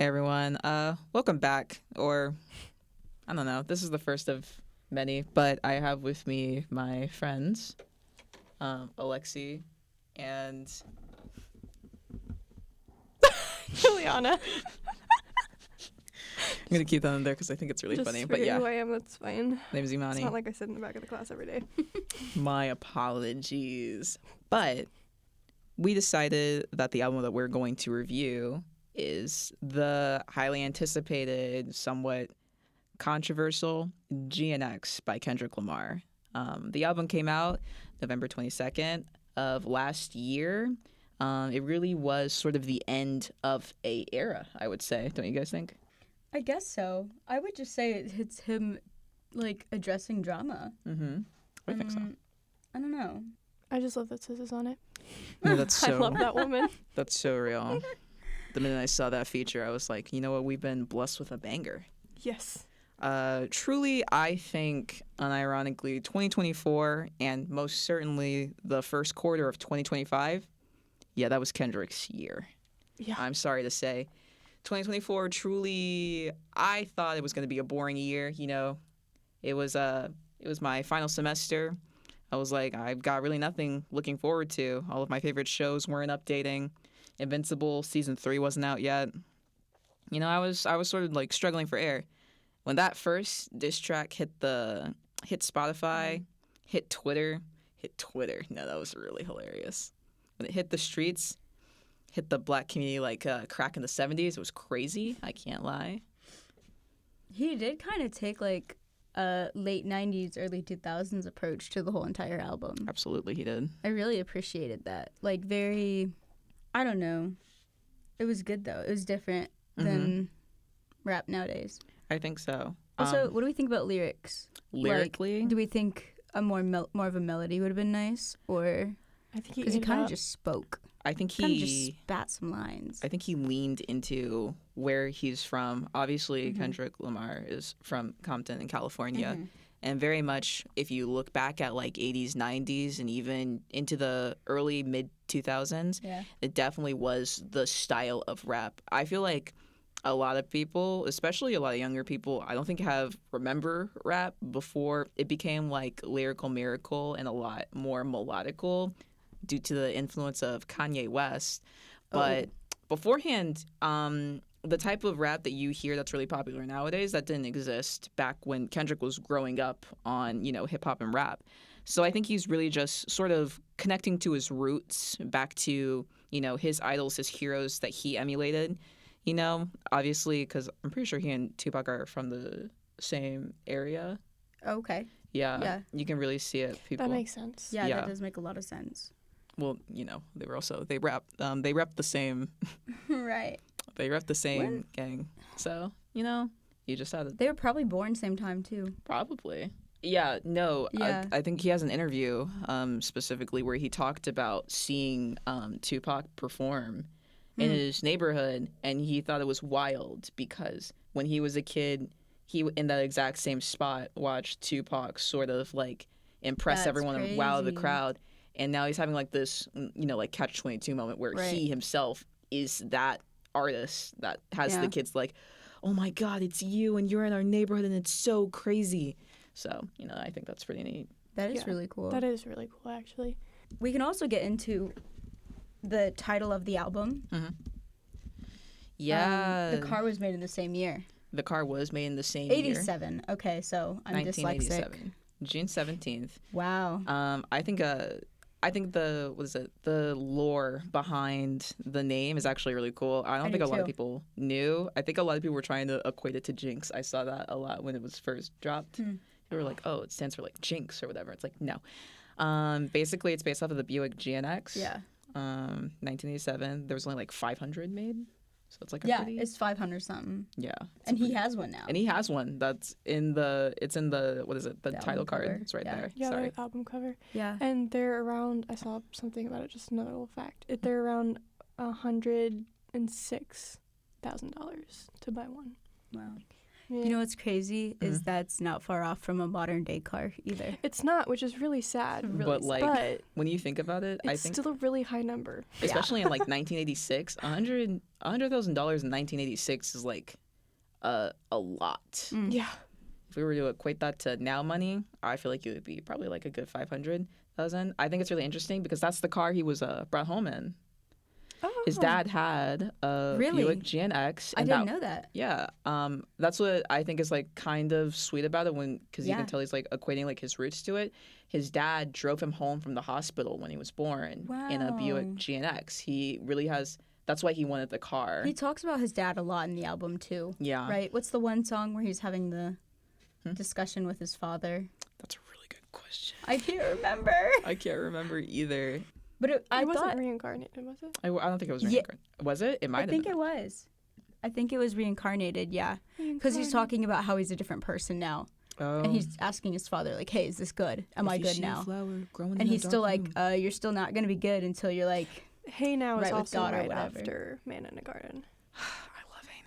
Hey everyone, welcome back, or I don't know, this is the first of many, but I have with me my friends, Alexi and Juliana. I'm gonna keep that in there because I think it's really Just funny, but forget yeah, who I am, that's fine. name's It's Imani. not like I sit in the back of the class every day. My apologies, but we decided that the album that we're going to review is the highly anticipated, somewhat controversial GNX by Kendrick Lamar. The album came out November 22nd of last year. It really was sort of the end of a era, I would say. Don't you guys think? I guess so. I would just say it's him, like, addressing drama. Mm-hmm. I think so. I don't know. I just love that Sis is on it. No, that's so. I love that woman. That's so real. The minute I saw that feature, I was like, you know what? We've been blessed with a banger. Yes. Truly, I think, unironically, 2024 and most certainly the first quarter of 2025, yeah, that was Kendrick's year. Yeah. I'm sorry to say. 2024, truly, I thought it was going to be a boring year. You know, it was my final semester. I was like, I've got really nothing looking forward to. All of my favorite shows weren't updating. Invincible season 3 wasn't out yet. You know, I was sort of like struggling for air. When that first diss track hit Spotify, hit Twitter. No, that was really hilarious. When it hit the streets, hit the black community like crack in the 70s, it was crazy. I can't lie. He did kind of take, like, a late 90s, early 2000s approach to the whole entire album. Absolutely, he did. I really appreciated that. Like, very, I don't know. It was good, though. It was different than rap nowadays. I think so. Also, what do we think about lyrics? Lyrically, Like, do we think a more of a melody would have been nice? Or, I think because he kind of just spoke. I think Kind of just spat some lines. I think he leaned into where he's from. Obviously, Kendrick Lamar is from Compton in California. And very much, if you look back at like 80s, 90s, and even into the early, mid 2000s, it definitely was the style of rap. I feel like a lot of people, especially a lot of younger people, I don't think remember rap before it became like Lyrical Miracle and a lot more melodical due to the influence of Kanye West. But beforehand, the type of rap that you hear that's really popular nowadays, that didn't exist back when Kendrick was growing up on, you know, hip hop and rap. So I think he's really just sort of connecting to his roots, back to, you know, his idols, his heroes that he emulated, you know, obviously, because I'm pretty sure he and Tupac are from the same area. Okay. Yeah. You can really see it. People. That makes sense. Yeah, that does make a lot of sense. Well, you know, they rap the same. Right. They rep the same gang. So, you know, you just had to. They were probably born same time, too. Probably. Yeah, no. Yeah. I think he has an interview specifically where he talked about seeing Tupac perform in his neighborhood, and he thought it was wild because when he was a kid, he, in that exact same spot, watched Tupac sort of like impress That's everyone and wow the crazy. crowd. And now he's having like this, you know, like catch-22 moment where he himself is that artist that has the kids like, oh my God, it's you and you're in our neighborhood and it's so crazy. So, you know, I think that's pretty neat. That is really cool. That is really cool, actually. We can also get into the title of the album. Yeah. The car was made in the same year. The car was made in the same year. 87. Okay, so I'm dyslexic. 1987. June 17th. Wow. I think the lore behind the name is actually really cool. I don't think a lot of people knew. I think a lot of people were trying to equate it to Jinx. I saw that a lot when it was first dropped. People were like, oh, it stands for like Jinx or whatever. It's like, no. Basically, it's based off of the Buick GNX. Yeah. 1987. There was only like 500 made. So it's like it's 500 something. Yeah. And he has one now. And he has one that's in the what is it? The title card. Cover. It's right there. Yeah, Sorry. the album cover. Yeah. And they're around, I saw something about it, just another little fact. They're around $106,000 to buy one. Wow. Yeah. You know what's crazy is that's not far off from a modern day car either. It's not, which is really sad. But like But when you think about it, I it's think still a really high number. especially in like 1986, $100,000 in 1986 is like a lot. Yeah. If we were to equate that to now money, I feel like it would be probably like a good 500,000. I think it's really interesting because that's the car he was brought home in. Oh. His dad had a Really? Buick GNX. I didn't know that. Yeah, that's what I think is like kind of sweet about it because you Yeah. can tell he's like equating like his roots to it. His dad drove him home from the hospital when he was born in a Buick Wow. GNX. He really has. That's why he wanted the car. He talks about his dad a lot in the album too. Yeah, Right? What's the one song where he's having the discussion with his father? That's a really good question. I can't remember. I can't remember either. But I It wasn't thought reincarnated, was it? I don't think it was Yeah. reincarnated. Was it? It might I have think been. it was. I think it was reincarnated, yeah. Because he's talking about how he's a different person now. Oh. And he's asking his father, like, hey, is this good? Am I good now? And he's still like, you're still not going to be good until you're like, Hey Now is Right with also God or right whatever. after Man in a Garden. I love Hey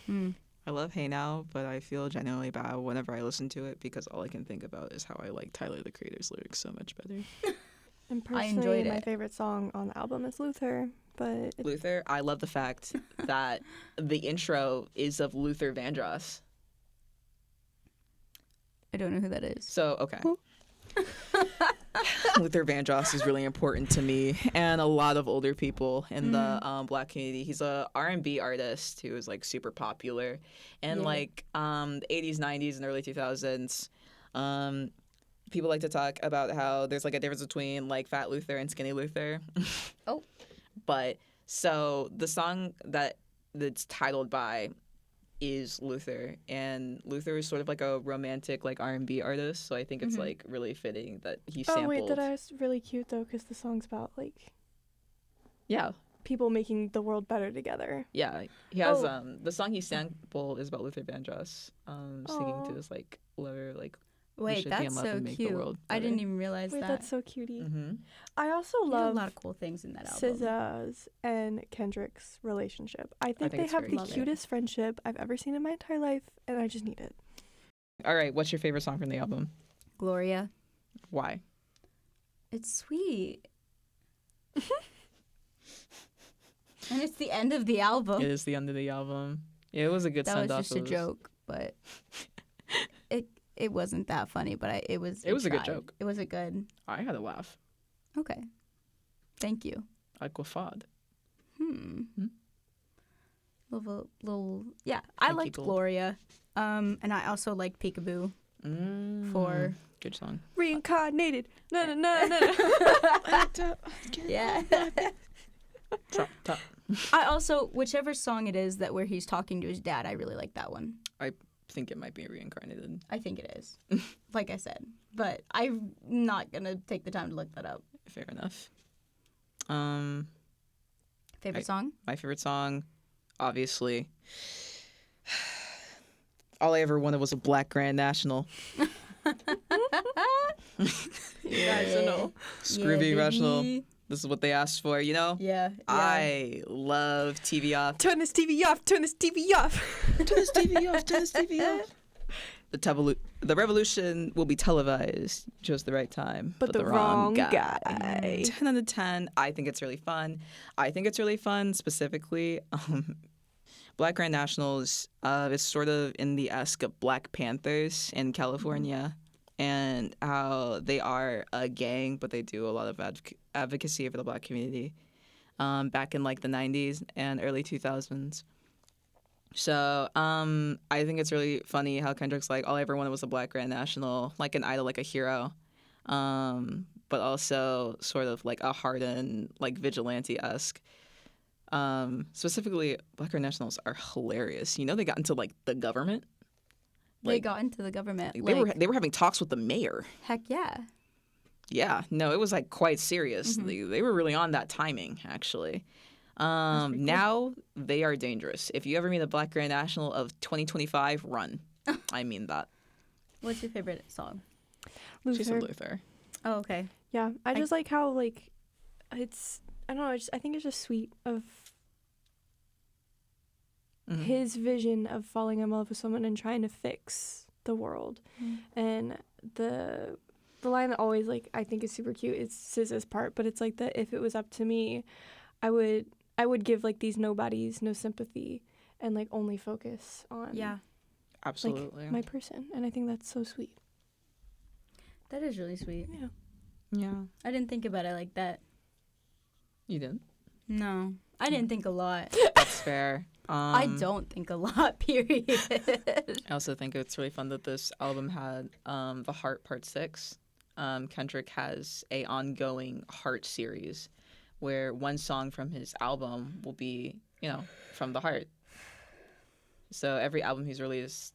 Now. I love Hey Now, but I feel genuinely bad whenever I listen to it because all I can think about is how I like Tyler the Creator's lyrics so much better. And I personally, enjoyed my it. favorite song on the album is Luther, but Luther, I love the fact that the intro is of Luther Vandross. I don't know who that is. So, okay. Luther Vandross is really important to me and a lot of older people in the Black community. He's a R&B artist who is like super popular in like the 80s, 90s, and early 2000s. People like to talk about how there's like a difference between like Fat Luther and Skinny Luther. Oh. But so the song that's titled by is Luther, and Luther is sort of like a romantic like R&B artist, so I think it's like really fitting that he sampled. oh wait, that is really cute though, because the song's about like Yeah, people making the world better together. yeah. He has the song he sampled is about Luther Vandross singing to Aw. his like lover like we Wait, should be in that's love so and make the cute. world I better. didn't even realize Wait, that. that's so cutie. Mm-hmm. I also He did a love lot of cool things in that album. SZA's and Kendrick's relationship. I think they it's have very the cute. cutest friendship I've ever seen in my entire life, and I just need it. All right, what's your favorite song from the album? Gloria. Why? It's sweet. And it's the end of the album. It is the end of the album. Yeah, it was a good That send was off. just a joke, but it wasn't that funny, but it was It was a good tried. joke. It was a good. I had a laugh. Okay. Thank you. Aquafad. Little yeah. I Thank you, liked Gold. Gloria. And I also liked Peekaboo for Good song. Reincarnated. No, no, no, no. yeah. Top. I also whichever song it is that where he's talking to his dad, I really like that one. I think it might be reincarnated. I think it is. Like I said. But I'm not gonna take the time to look that up. Fair enough. Favorite song? My favorite song, obviously. All I ever wanted was a Black Grand National. You guys know. Screw being baby. rational. This is what they asked for, you know? Yeah. I love TV off. Turn this TV off. Turn this TV off. Turn this TV off. Turn this TV off. The revolution will be televised. You chose the right time, But the wrong guy. 10 out of 10. I think it's really fun. I think it's really fun specifically. Black Grand Nationals is sort of in the esque of Black Panthers in California and how they are a gang, but they do a lot of advocacy for the Black community back in like the 90s and early 2000s. So I think it's really funny how Kendrick's like, all I ever wanted was a Black Grand National, like an idol, like a hero, but also sort of like a hardened, like vigilante-esque. Specifically, Black Grand Nationals are hilarious. You know, they got into like the government. They got into the government. They were having talks with the mayor. Heck yeah. Yeah, no, it was like quite serious. They were really on that timing, actually. Now they are dangerous. If you ever meet a Black Grand National of 2025, run. I mean that. What's your favorite song? Luther. She said Luther. Oh, okay. Yeah, I just like how like it's. I don't know. I think it's just sweet of his vision of falling in love with someone and trying to fix the world. And the line that always, like, I think is super cute is SZA's part, but it's like that if it was up to me, I would give, like, these nobodies no sympathy and, like, only focus on Absolutely. like, my person. And I think that's so sweet. That is really sweet. Yeah. I didn't think about it like that. You didn't? No. I didn't think a lot. That's fair. I don't think a lot, period. I also think it's really fun that this album had the Heart Part 6. Kendrick has a ongoing Heart series where one song from his album will be, from the heart. So every album he's released...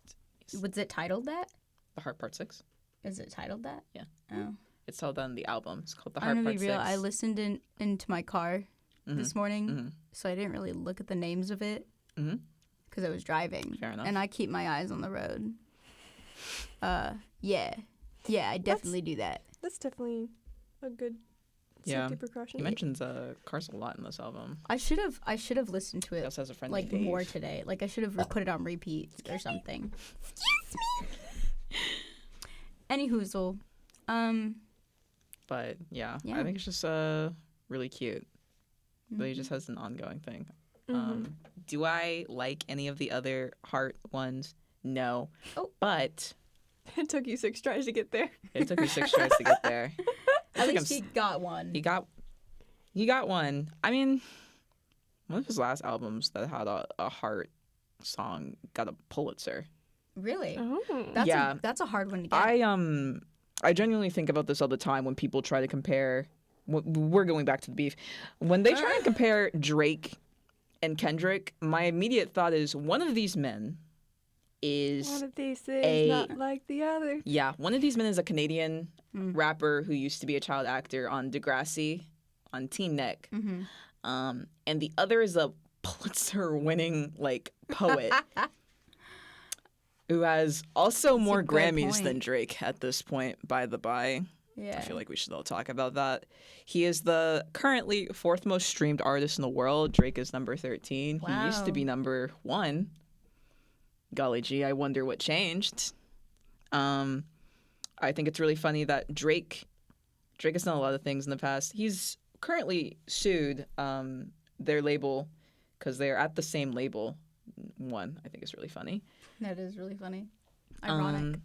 Was it titled that? The Heart Part 6. Is it titled that? Yeah. Oh. It's titled on the album. It's called The Heart I'm Part gonna be real. 6. I listened into my car this morning, so I didn't really look at the names of it because I was driving. Fair enough. And I keep my eyes on the road. Yeah, I definitely do that. That's definitely a good safety precaution. He mentions cars a lot in this album. I should have listened to He it also has a friend like named Dave. more today. Like I should have put it on repeat or something. Excuse me. Any hoozle. But yeah, Yeah. I think it's just really cute. But he just has an ongoing thing. Do I like any of the other Heart ones? No. Oh. But It took you 6 tries to get there. it took me 6 tries to get there. At least he got one. He got one. I mean, one of his last albums that had a Heart song got a Pulitzer. Really? Oh. That's a hard one to get. I genuinely think about this all the time when people try to compare. We're going back to the beef. When they try and compare Drake and Kendrick, my immediate thought is one of these men is One of these things a- not like the other. yeah, one of these men is a Canadian rapper who used to be a child actor on Degrassi, on Teen Nick, and the other is a Pulitzer-winning poet who has also more a good Grammys point. than Drake at this point. By the by, Yeah. I feel like we should all talk about that. He is the currently 4th most streamed artist in the world. Drake is number 13. He used to Wow. be number 1. Golly gee, I wonder what changed. I think it's really funny that Drake has done a lot of things in the past. He's currently sued their label because they're at the same label. One, I think is really funny. That is really funny. Ironic.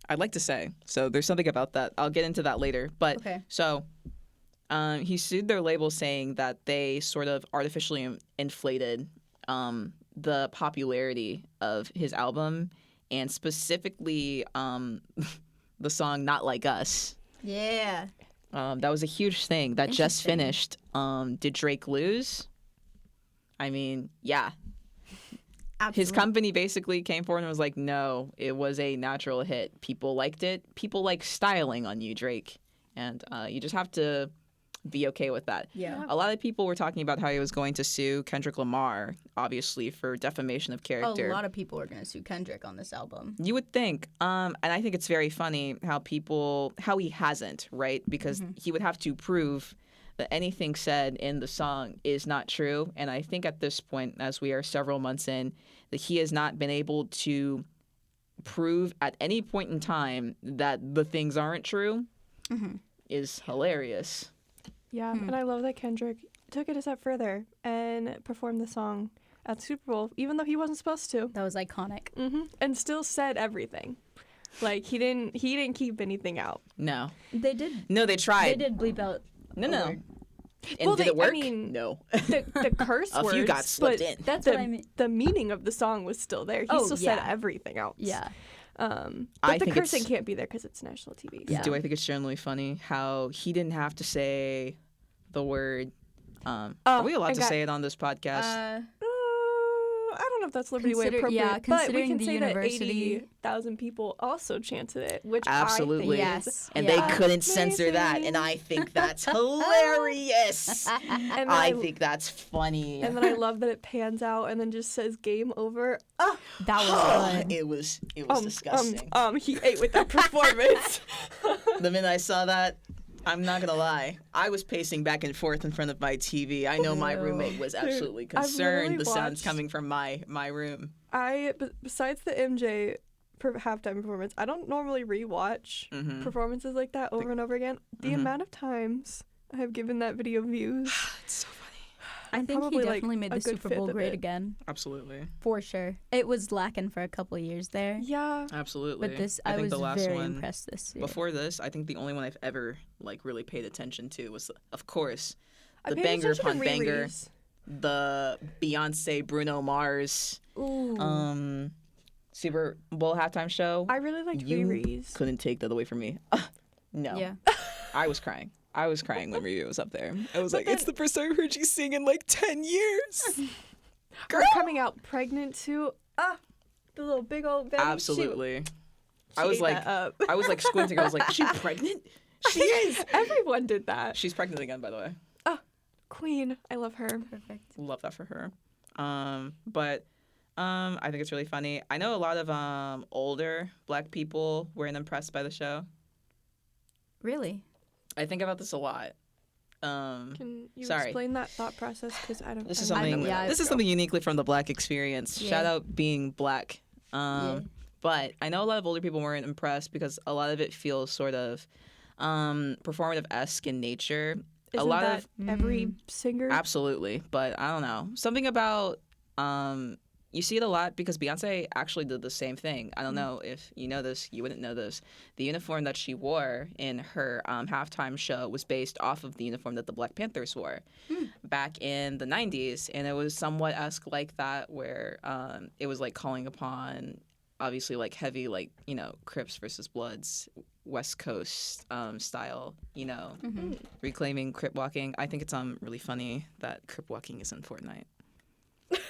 I'd like to say. So there's something about that. I'll get into that later. But Okay. so he sued their label saying that they sort of artificially inflated the popularity of his album and specifically the song Not Like Us. Yeah. That was a huge thing that just Interesting. finished. Did Drake lose? I mean, yeah. Absolutely. His company basically came forward and was like, no, it was a natural hit. People liked it. People like styling on you, Drake. And you just have to be okay with that. Yeah. A lot of people were talking about how he was going to sue Kendrick Lamar, obviously, for defamation of character. A lot of people are going to sue Kendrick on this album. You would think. And I think it's very funny how he hasn't, right? Because he would have to prove that anything said in the song is not true. And I think at this point, as we are several months in, that he has not been able to prove at any point in time that the things aren't true is hilarious. Yeah, and I love that Kendrick took it a step further and performed the song at the Super Bowl, even though he wasn't supposed to. That was iconic. And still said everything. Like he didn't keep anything out. No. They did. No, they tried. They did bleep out. No, a no. word. And Well, did they- it work? I mean, no. The curse A words, few got slipped but in. That's the, what I mean. the meaning of the song was still there. He Oh, still said yeah. everything else. Yeah. But I the think cursing it's- can't be there because it's national TV. Yeah. Do I think it's generally funny how he didn't have to say the word? Are we allowed to say it on this podcast? I don't know if that's Liberty Way Consider- appropriate, yeah, but we considering can the say university- that 80,000 people also chanted it, which Absolutely. I think is Yes. And Yeah. they couldn't censor that, and I think that's hilarious. And then I think that's funny. and then I love that it pans out and then just says game over. That was good. It was disgusting. He ate with that performance. The minute I saw that, I'm not gonna lie. I was pacing back and forth in front of my TV. I know my roommate was absolutely concerned. The sounds coming from my room. Besides the MJ halftime performance, I don't normally rewatch performances like that over and over again. The amount of times I have given that video views. It's so funny. I think he definitely made the Super Bowl great again. Absolutely. For sure. It was lacking for a couple of years there. Yeah. Absolutely. But this, I think was the last very one, impressed this year. Before this, I think the only one I've ever like really paid attention to was, of course, I the paid banger attention upon to banger, Riri's. the Beyonce Bruno Mars Ooh. Super Bowl halftime show. I really liked You Riri's. couldn't take that away from me. No. Yeah. I was crying. I was crying when Riri was up there. I was like, then- it's the first time I heard you sing in like 10 years. Her coming out pregnant too. The little big old belly. Absolutely. I She was ate like, that up. I was like squinting. I was like, is she pregnant? She is. Everyone did that. She's pregnant again, by the way. Queen. I love her. Perfect. Love that for her. But I think it's really funny. I know a lot of older Black people weren't impressed by the show. Really? I think about this a lot. Can you Sorry. explain that thought process? Because I don't. This is I don't something. know that. This is something uniquely from the Black experience. Yeah. Shout out being Black. Yeah. But I know a lot of older people weren't impressed because a lot of it feels sort of performative-esque in nature. Isn't a lot that of every singer? absolutely, but I don't know. Something about you see it a lot because Beyonce actually did the same thing. I don't know if you know this, you wouldn't know this. The uniform that she wore in her halftime show was based off of the uniform that the Black Panthers wore back in the 90s. And it was somewhat esque like that, where it was like calling upon obviously like heavy, like, you know, Crips versus Bloods, West Coast style, you know, reclaiming Crip walking. I think it's really funny that Crip walking is in Fortnite.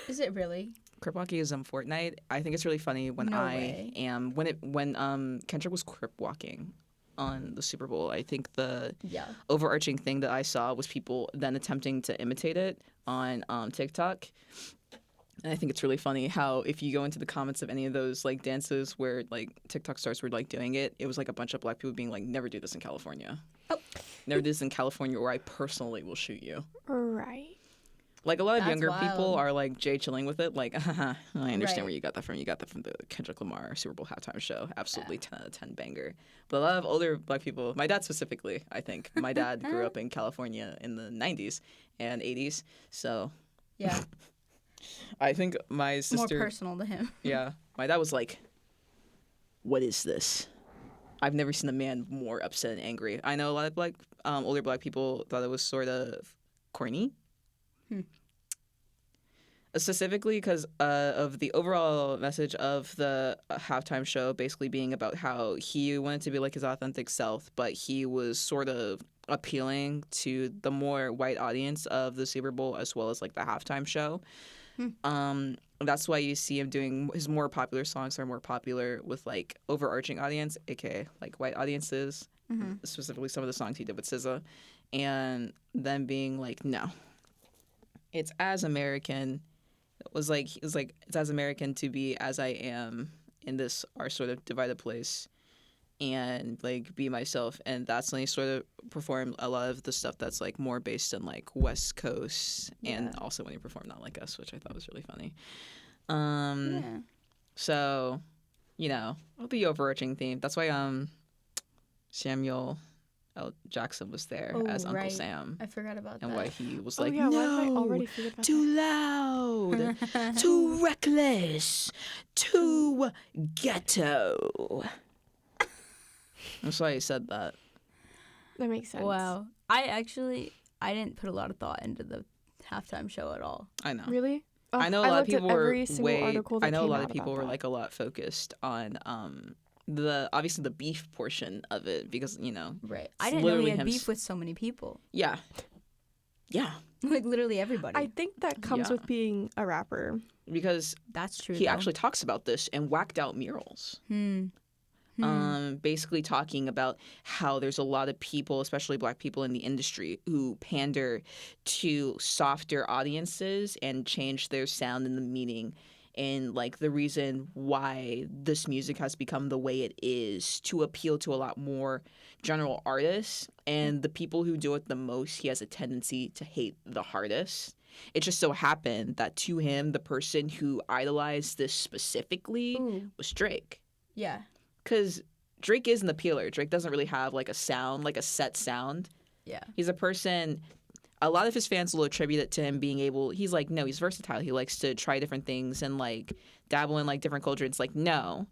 Is it really? Crip walking is in Fortnite. I think it's really funny when No way. when Kendrick was Crip walking on the Super Bowl. I think the Yeah. overarching thing that I saw was people then attempting to imitate it on TikTok. And I think it's really funny how if you go into the comments of any of those like dances where like TikTok stars were like doing it, it was like a bunch of Black people being like, "Never do this in California. Oh. Never do this in California, or I personally will shoot you." Right. Like a lot of That's younger people wild. are like Jay chilling with it. Like, I understand Right. where you got that from. You got that from the Kendrick Lamar Super Bowl halftime show. Absolutely 10 out of 10 banger. But a lot of older Black people, my dad specifically, I think. My dad grew up in California in the 90s and 80s. So Yeah. I think my More sister, personal to him. yeah, my dad was like, "What is this? I've never seen a man more upset and angry." I know a lot of older Black people thought it was sort of corny. Specifically because of the overall message of the halftime show basically being about how he wanted to be like his authentic self, but he was sort of appealing to the more white audience of the Super Bowl as well as like the halftime show. That's why you see him doing his more popular songs are more popular with like overarching audience, aka like white audiences, specifically some of the songs he did with SZA, and them being like, no, it's as American. It was like it's as American to be as I am in this our sort of divided place, and like be myself. And that's when he sort of performed a lot of the stuff that's like more based in like West Coast, and also when he performed Not Like Us, which I thought was really funny. Yeah. So, you know, the overarching theme. That's why Samuel L. Jackson was there as Uncle right. Sam. I forgot about And that. why he was Oh like, yeah. Why did I no, already forget about too loud, too reckless, too ghetto. That's why he said that. That makes sense. Wow. I didn't put a lot of thought into the halftime show at all. I know. Really? Oh, I know a lot of looked at people were every single article that I know a came lot out of people about were that. like a lot focused on the obviously the beef portion of it because you know Right. It's I didn't know literally he had him beef with so many people. yeah. Like literally everybody. I think that comes Yeah. with being a rapper. Because That's true. he though. actually talks about this in Whacked Out Murals. Basically talking about how there's a lot of people, especially Black people in the industry, who pander to softer audiences and change their sound and the meaning and like the reason why this music has become the way it is to appeal to a lot more general artists, and the people who do it the most he has a tendency to hate the hardest. It just so happened that to him the person who idolized this specifically was Drake, Yeah. because Drake is an appealer. Drake doesn't really have like a sound, like a set sound. Yeah. He's a person, a lot of his fans will attribute it to him being able, he's like, no, he's versatile. He likes to try different things and like dabble in like different culture. It's like, no.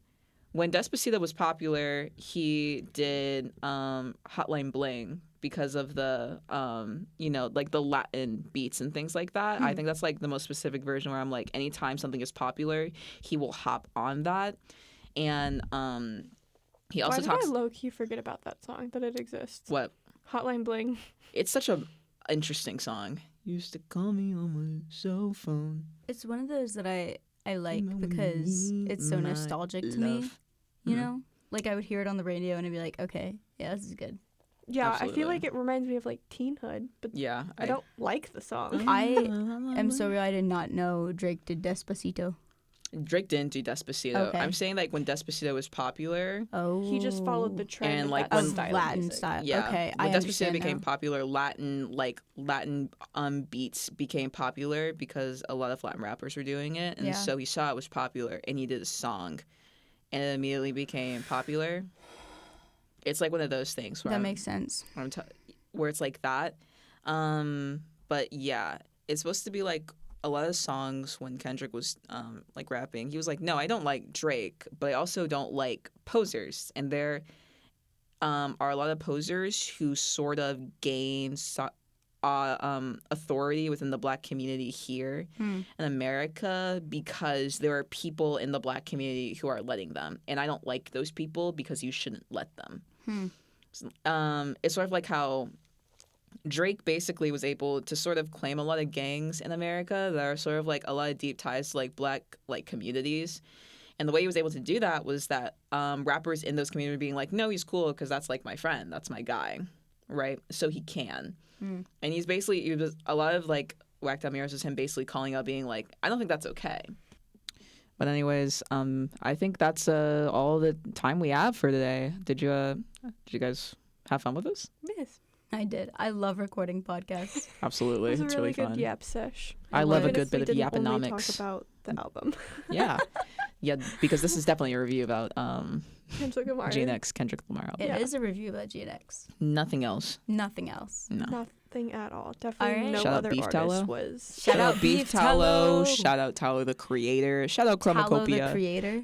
When Despacito was popular, he did Hotline Bling because of the, you know, like the Latin beats and things like that. I think that's like the most specific version where I'm like, anytime something is popular, he will hop on that. And he also Why talks. did I low-key forget about that song, that it exists? What? Hotline Bling. It's such a interesting song. Used to call me on my cell phone. It's one of those that I like because it's so nostalgic to me. You know? Like, I would hear it on the radio and I'd be like, okay, yeah, this is good. Yeah, Absolutely. I feel like it reminds me of like teenhood, but Yeah. I don't like the song. I am so real. I did not know Drake did Despacito. Drake didn't do Despacito. Okay. I'm saying like when Despacito was popular. Oh. He just followed the trend And, of like, that when- style of Latin music. style. Yeah. Okay, When I Despacito understand became now. popular, Latin beats became popular because a lot of Latin rappers were doing it. And Yeah. so he saw it was popular and he did a song and it immediately became popular. It's like one of those things where That makes sense. where it's like that. But yeah, it's supposed to be like a lot of songs when Kendrick was like rapping, he was like, no, I don't like Drake, but I also don't like posers. And there are a lot of posers who sort of gain authority within the Black community here in America because there are people in the Black community who are letting them. And I don't like those people because you shouldn't let them. It's sort of like how Drake basically was able to sort of claim a lot of gangs in America that are sort of like a lot of deep ties to like Black like communities. And the way he was able to do that was that rappers in those communities were being like, no, he's cool because that's like my friend. That's my guy. Right. So he can. And he's basically, it was a lot of like Whacked Out Mirrors was him basically calling out being like, I don't think that's okay. But anyways, I think that's all the time we have for today. Did you guys have fun with this? Yes. I did. I love recording podcasts. Absolutely. It was a It's really really good fun. yap sesh. I love a Even good if bit we of didn't only yaponomics. talk about the album. Yeah. Yeah, because this is definitely a review about Kendrick Lamar. GNX Kendrick Lamar album. It is a review about GNX. Nothing else. Nothing else. No. Nothing at all. Definitely All right. no Shout out other Beef artist Tallow. was. Shout out Beef Tallow. Shout out Tallow the creator. Shout out Tallow the Chromacopia. creator.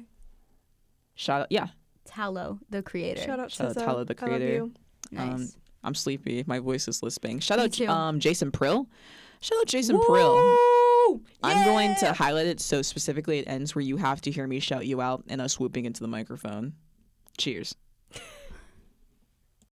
Shout out, yeah. Tallow the creator. Shout out Shout out SZA. Tallow the I love creator. you. Nice. I'm sleepy. My voice is lisping. Shout Me out too. Jason Prill. Shout out Jason Prill. Woo! I'm going to Yeah! highlight it so specifically it ends where you have to hear me shout you out and us whooping into the microphone. Cheers.